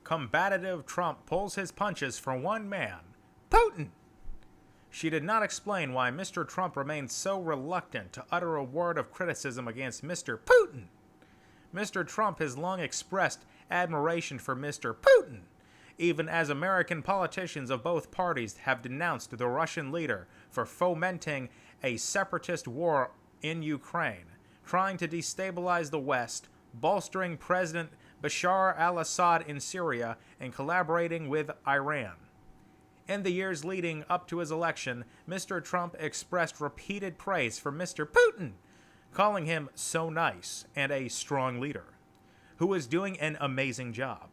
Combative Trump pulls his punches for one man, Putin. She did not explain why Mr. Trump remained so reluctant to utter a word of criticism against Mr. Putin. Mr. Trump has long expressed admiration for Mr. Putin, even as American politicians of both parties have denounced the Russian leader for fomenting a separatist war in Ukraine, trying to destabilize the West, bolstering President Bashar al-Assad in Syria, and collaborating with Iran. In the years leading up to his election, Mr. Trump expressed repeated praise for Mr. Putin, calling him so nice and a strong leader, who is doing an amazing job.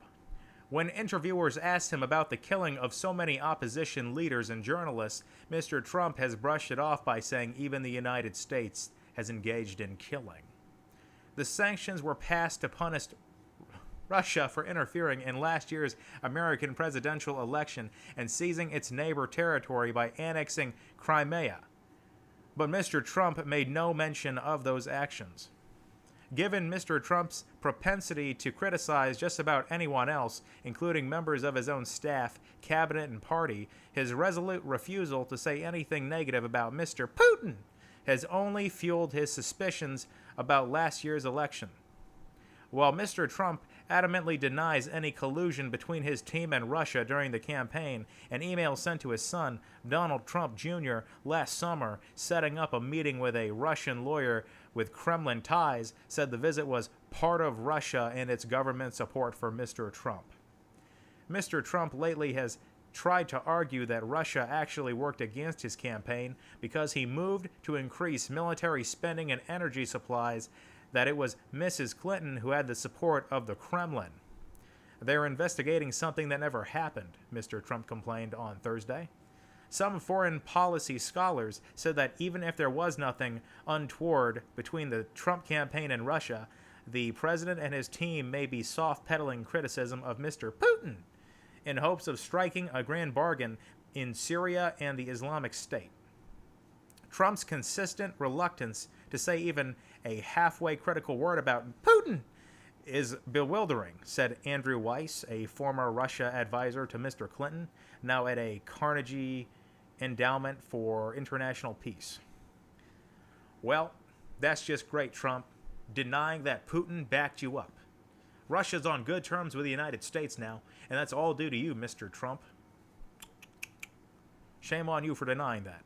When interviewers asked him about the killing of so many opposition leaders and journalists, Mr. Trump has brushed it off by saying even the United States has engaged in killing. The sanctions were passed to punish Russia for interfering in last year's American presidential election and seizing its neighbor territory by annexing Crimea. But Mr. Trump made no mention of those actions. Given Mr. Trump's propensity to criticize just about anyone else, including members of his own staff, cabinet, and party, his resolute refusal to say anything negative about Mr. Putin has only fueled his suspicions about last year's election. While Mr. Trump adamantly denies any collusion between his team and Russia during the campaign, an email sent to his son, Donald Trump Jr., last summer, setting up a meeting with a Russian lawyer with Kremlin ties, said the visit was part of Russia and its government support for Mr. Trump. Mr. Trump lately has tried to argue that Russia actually worked against his campaign because he moved to increase military spending and energy supplies, that it was Mrs. Clinton who had the support of the Kremlin. They're investigating something that never happened, Mr. Trump complained on Thursday. Some foreign policy scholars said that even if there was nothing untoward between the Trump campaign and Russia, the president and his team may be soft-pedaling criticism of Mr. Putin in hopes of striking a grand bargain in Syria and the Islamic State. Trump's consistent reluctance to say even a halfway critical word about Putin is bewildering, said Andrew Weiss, a former Russia advisor to Mr. Clinton, now at a Carnegie Endowment for International Peace. Well, that's just great, Trump, denying that Putin backed you up. Russia's on good terms with the United States now, and that's all due to you, Mr. Trump. Shame on you for denying that.